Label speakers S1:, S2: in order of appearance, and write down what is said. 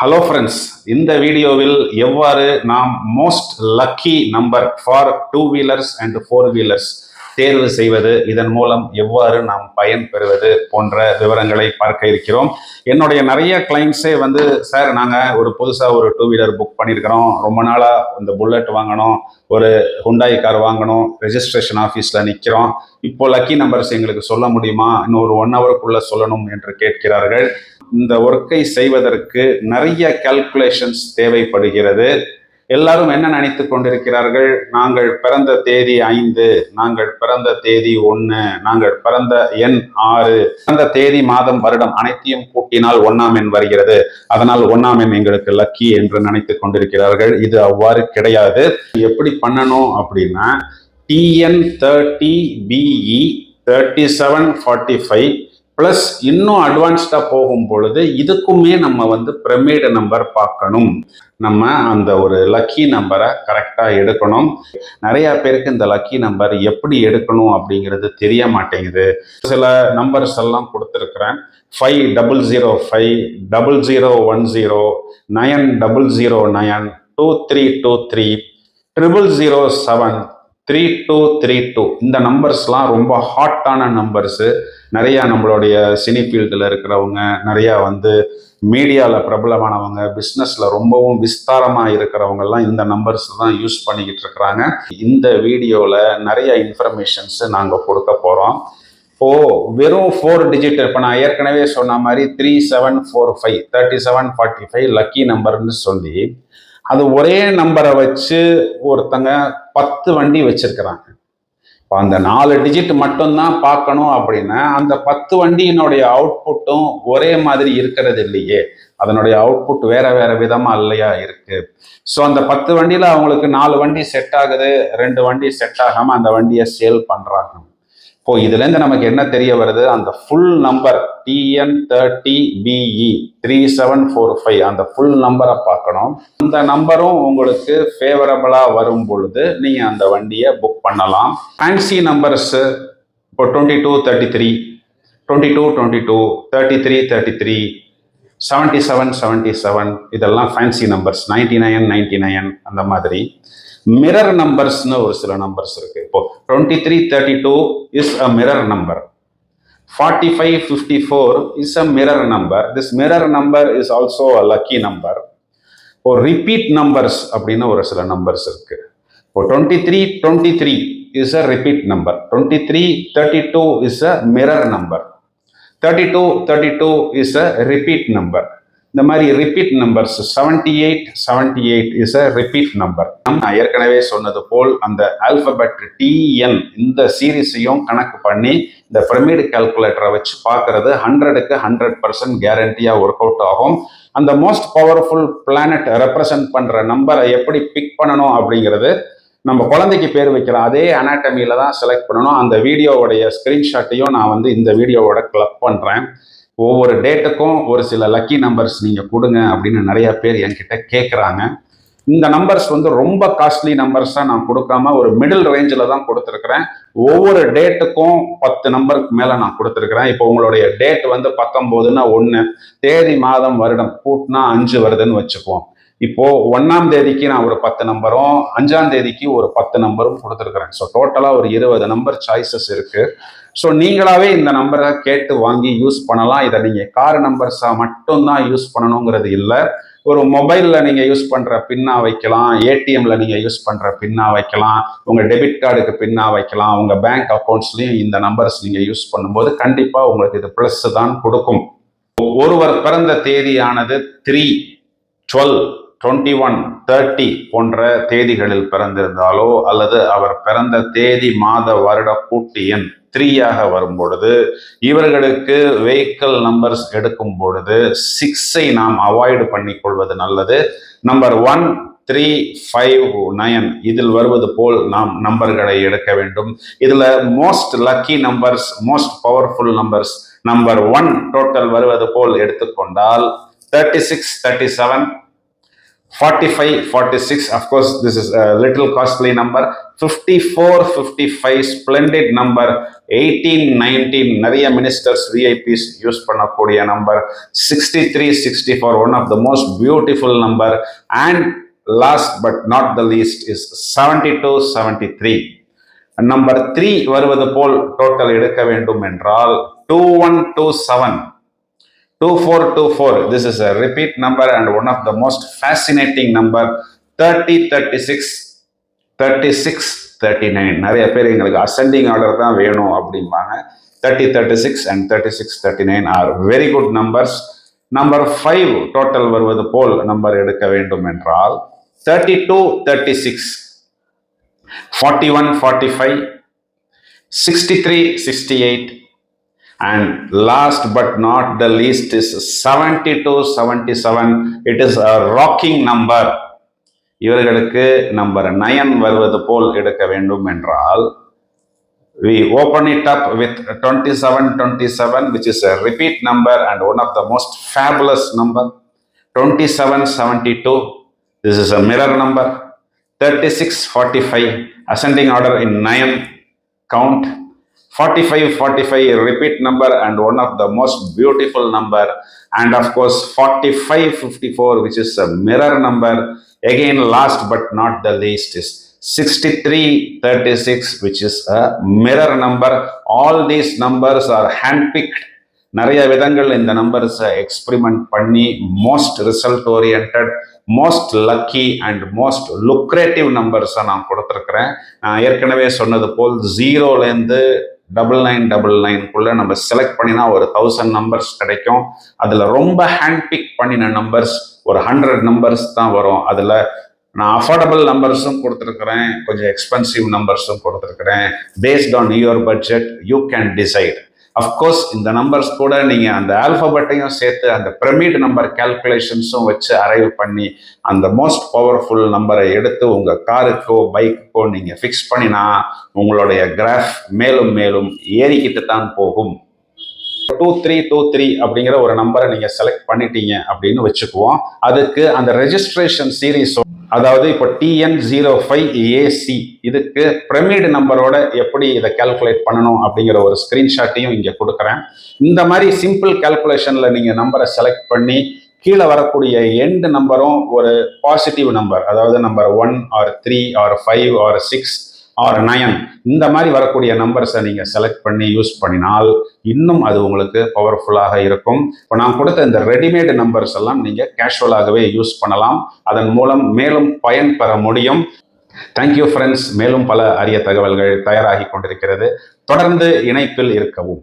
S1: Hello friends, இந்த வீடியோவில் எவ்வாறு நாம் most lucky number for 2 wheelers and 4 wheelers தேர்வு செய்வது, இதன் மூலம் எவ்வாறு நாம் பயன் பெறுவது போன்ற விவரங்களை பார்க்க இருக்கிறோம். என்னுடைய நிறைய கிளைண்ட்ஸே சார் நாங்கள் ஒரு புதுசாக ஒரு 2 வீலர் புக் பண்ணியிருக்கிறோம், ரொம்ப நாளாக இந்த புல்லட் வாங்கணும், ஒரு ஹுண்டாய் கார் வாங்கணும், ரெஜிஸ்ட்ரேஷன் ஆஃபீஸில் நிற்கிறோம், இப்போ லக்கி நம்பர்ஸ் எங்களுக்கு சொல்ல முடியுமா, இன்னும் ஒரு 1 ஹவருக்குள்ளே சொல்லணும் என்று கேட்கிறார்கள். இந்த ஒர்க்கை செய்வதற்கு நிறைய கால்குலேஷன்ஸ் தேவைப்படுகிறது. எல்லாரும் என்ன நினைத்து கொண்டிருக்கிறார்கள், நாங்கள் பிறந்த தேதி 5, நாங்கள் பிறந்த தேதி 1, நாங்கள் பிறந்த எண் 6, பிறந்த தேதி மாதம் வருடம் அனைத்தையும் கூட்டினால் 1ஆம் எண் வருகிறது, அதனால் 1ஆம் எண் எங்களுக்கு லக்கி என்று நினைத்து கொண்டிருக்கிறார்கள். இது அவ்வாறு கிடையாது. எப்படி பண்ணணும் அப்படின்னா, TN30BE 3745 பிளஸ் இன்னும் அட்வான்ஸ்டா போகும் பொழுது இதுக்குமே நம்ம பிரமிடு நம்பர் பார்க்கணும். நம்ம அந்த ஒரு லக்கி நம்பரை கரெக்டா எடுக்கணும். நிறைய பேருக்கு இந்த லக்கி நம்பர் எப்படி எடுக்கணும் அப்படிங்கிறது தெரிய மாட்டேங்குது. சில நம்பர்ஸ் எல்லாம் கொடுத்துருக்கிறேன். 5005, 0010, 9009, 2323, 0007, 3232. இந்த நம்பர்ஸ்லாம் ரொம்ப ஹாட்டான நம்பர்ஸு. நிறையா நம்மளுடைய சினி ஃபீல்டில் இருக்கிறவங்க, நிறையா மீடியாவில் பிரபலமானவங்க, பிஸ்னஸில் ரொம்பவும் விஸ்தாரமாக இருக்கிறவங்கெல்லாம் இந்த நம்பர்ஸ் தான் யூஸ் பண்ணிக்கிட்டு இருக்கிறாங்க. இந்த வீடியோவில் நிறைய இன்ஃபர்மேஷன்ஸு நாங்கள் கொடுக்க போகிறோம். இப்போது வெறும் 4 டிஜிட், இப்போ நான் ஏற்கனவே சொன்ன மாதிரி 3745, 3745 லக்கி நம்பர்னு சொல்லி அது ஒரே நம்பரை வச்சு ஒருத்தங்க 10 வண்டி வச்சிருக்கிறாங்க. இப்போ அந்த 4 டிஜிட் மட்டும்தான் பார்க்கணும் அப்படின்னா அந்த 10 வண்டியினுடைய அவுட்புட்டும் ஒரே மாதிரி இருக்கிறது இல்லையே, அதனுடைய அவுட்புட் வேற வேற விதமா இல்லையா இருக்கு. ஸோ அந்த 10 வண்டியில அவங்களுக்கு 4 வண்டி செட் ஆகுது, 2 வண்டி செட் ஆகாம அந்த வண்டியை சேல் பண்றாங்க. இப்போ இதுல இருந்து நமக்கு என்ன தெரிய வருது, அந்த ஃபுல் நம்பர் TN30BE 3745 அந்த ஃபுல் நம்பரை பார்க்கணும். அந்த நம்பரும் உங்களுக்கு ஃபேவரபிளா வரும் பொழுது நீங்க அந்த வண்டியை புக் பண்ணலாம். ஃபேன்சி நம்பர்ஸ் இப்போ 2233, 2222, 3333, 7777 இதெல்லாம் ஃபேன்சி நம்பர்ஸ். 9999 அந்த மாதிரி. மிரர் நம்பர்ஸ்னு ஒரு சில நம்பர்ஸ் இருக்கு. இப்போ 2332 is a mirror number, 4554 is a mirror number. This mirror number is also a lucky number. இப்போ ரிப்பீட் நம்பர்ஸ் அப்படின்னு ஒரு சில நம்பர்ஸ் இருக்கு. இப்போ 2323 is a repeat number, 2332 is a mirror number, 3232 is a repeat number. இந்த மாதிரி repeat numbers 7878 is a repeat number. நான் ஏற்கனவே சொன்னது போல் அந்த ஆல்பபெட் TN இந்த சீரீஸையும் கணக்கு பண்ணி இந்த பிரமிடு கால்குலேட்டரை வச்சு பார்க்கறது 100க்கு 100% கேரண்டியா ஒர்க் அவுட் ஆகும். அந்த மோஸ்ட் பவர்ஃபுல் பிளானட் ரெப்ரசன்ட் பண்ற நம்பரை எப்படி பிக் பண்ணணும் அப்படிங்கிறது, நம்ம குழந்தைக்கு பேர் வைக்கிறோம் அதே அனாட்டமியில தான் செலக்ட் பண்ணணும். அந்த வீடியோவுடைய ஸ்கிரீன்ஷாட்டையும் நான் இந்த வீடியோவோட கிளப் பண்றேன். ஒவ்வொரு டேட்டுக்கும் ஒரு சில லக்கி நம்பர்ஸ் நீங்க கொடுங்க அப்படின்னு நிறைய பேர் என்கிட்ட கேட்குறாங்க. இந்த நம்பர்ஸ் ரொம்ப காஸ்ட்லி நம்பர்ஸா நான் கொடுக்காம ஒரு மிடில் ரேஞ்சில் தான் கொடுத்துருக்கிறேன். ஒவ்வொரு டேட்டுக்கும் 10 நம்பருக்கு மேல நான் கொடுத்துருக்கிறேன். இப்போ உங்களுடைய டேட் 19னா 1, தேதி மாதம் வருடம் கூட்டினா 5 வருதுன்னு வச்சுக்குவோம். இப்போ 1ஆம் தேதிக்கு நான் ஒரு 10 நம்பரும், 5ஆம் தேதிக்கு ஒரு 10 நம்பரும் கொடுத்துருக்கிறேன். ஸோ டோட்டலா ஒரு 20 நம்பர் சாய்ஸஸ் இருக்கு. ஸோ நீங்களாவே இந்த நம்பரை கேட்டு வாங்கி யூஸ் பண்ணலாம். இதை நீங்க கார் நம்பர்ஸா மட்டும்தான் யூஸ் பண்ணணுங்கிறது இல்லை. ஒரு மொபைல்ல நீங்க யூஸ் பண்ற பின்னா வைக்கலாம், ஏடிஎம்ல நீங்க யூஸ் பண்ற பின்னா வைக்கலாம், உங்க டெபிட் கார்டுக்கு பின்னா வைக்கலாம், உங்க பேங்க் அக்கௌண்ட்ஸ்லயும் இந்த நம்பர்ஸ் நீங்க யூஸ் பண்ணும்போது கண்டிப்பா உங்களுக்கு இது பிளஸ் தான் கொடுக்கும். ஒருவர் பிறந்த தேதியானது 3, 12, 21, 30 போன்ற தேதிகளில் பிறந்திருந்தாலோ அல்லது அவர் பிறந்த தேதி மாத வருட கூட்டு எண் 3ஆக வரும் பொழுது இவர்களுக்கு வெஹிக்கிள் நம்பர்ஸ் எடுக்கும் பொழுது 6ஐ நாம் அவாய்டு பண்ணிக் கொள்வது நல்லது. நம்பர் 1, 3, 5, 9 இதில் வருவது போல் நாம் நம்பர்களை எடுக்க வேண்டும். இதுல most lucky numbers, most powerful numbers number 1 total வருவது போல் எடுத்துக்கொண்டால் 36, 37, 45, 46, of course, this is a little costly number. 54, 55, splendid number. 18, 19, நிறைய ministers, VIPs யூஸ் பண்ணக்கூடிய number. 63, 64, one of the most beautiful number. And last but not the least is 72, 73. Number 3 வருவது போல் total எடுக்க வேண்டும் என்றால் 2127. 2424, this is a repeat number and one of the most fascinating number. 30, 36, 36, 39. நிறைய பேர் எங்களுக்கு ascending order தான் வேணும் அப்படிம்பாங்க. 30, 36 and 36, 39 are very good numbers. Number 5 total வருவது போல் நம்பர் எடுக்க வேண்டும் என்றால் 32, 36, 41, 45, 63, 68. And last but not the least is 72, 77. It is a rocking number. இவர்களுக்கு நம்பர் 9 வருவது போல் எடுக்க வேண்டும் என்றால் we open it up with 27, 27, which is a repeat number and one of the most fabulous number. 27, 72, this is a mirror number. 36, 45, ascending order in 9 count. 45, 45, a repeat number and one of the most beautiful number. And of course 45, 54, which is a mirror number. Again, last but not the least is 63, 36, which is a mirror number. All these numbers are handpicked. நிறைய விதங்கள் இந்த நம்பர்ஸை experiment பண்ணி most result orient, most lucky and most lucrative நம்பர்ஸை நான் கொடுத்துருக்குறேன். நான் ஏற்கனவே சொன்னது போல் 0லேருந்து 9999 நம்ம செலக்ட் பண்ணினா ஒரு 1000 நம்பர்ஸ் கிடைக்கும். அதில் ரொம்ப ஹேண்ட்பிக் பண்ணின நம்பர்ஸ் ஒரு 100 நம்பர்ஸ் தான் வரும். அதில் நான் அஃபோர்டபுள் நம்பர்ஸும் கொடுத்துருக்குறேன், கொஞ்சம் எக்ஸ்பென்சிவ் நம்பர்ஸும் கொடுத்துருக்குறேன். Based on your budget you can decide. Of course இந்த நம்பர்ஸ் கூட நீங்கள் அந்த ஆல்ஃபபெட்டையும் சேர்த்து அந்த பிரமிட் நம்பர் கேல்குலேஷன்ஸும் வச்சு அரைவ் பண்ணி அந்த மோஸ்ட் பவர்ஃபுல் நம்பரை எடுத்து உங்கள் காருக்கோ பைக்குக்கோ நீங்கள் ஃபிக்ஸ் பண்ணினா உங்களுடைய கிராஃப் மேலும் மேலும் ஏறிக்கிட்டு தான் போகும். 2323 அப்படிங்கிற ஒரு நம்பரை நீங்கள் செலக்ட் பண்ணிட்டீங்க அப்படின்னு வச்சுக்குவோம். அதுக்கு அந்த ரெஜிஸ்ட்ரேஷன் சீரீஸ், அதாவது இப்போ TN05AC, இதுக்கு பிரமிட் நம்பரோட எப்படி இதை கால்குலேட் பண்ணணும் அப்படிங்கிற ஒரு ஸ்கிரீன்ஷாட்டையும் இங்கே கொடுக்குறேன். இந்த மாதிரி சிம்பிள் கால்குலேஷனில் நீங்கள் நம்பரை செலக்ட் பண்ணி கீழே வரக்கூடிய எண்ட் நம்பரும் ஒரு பாசிட்டிவ் நம்பர், அதாவது number 1 or 3 or 5 or 6 or 9, இந்த மாதிரி வரக்கூடிய நம்பர்ஸை நீங்கள் செலக்ட் பண்ணி யூஸ் பண்ணினால் இன்னும் அது உங்களுக்கு பவர்ஃபுல்லாக இருக்கும். இப்போ நான் கொடுத்த இந்த ரெடிமேடு நம்பர்ஸ் எல்லாம் நீங்கள் கேஷுவலாகவே யூஸ் பண்ணலாம். அதன் மூலம் மேலும் பயன் பெற முடியும். Thank you friends. மேலும் பல அரிய தகவல்கள் தயாராகி கொண்டிருக்கிறது. தொடர்ந்து இணைப்பில் இருக்கவும்.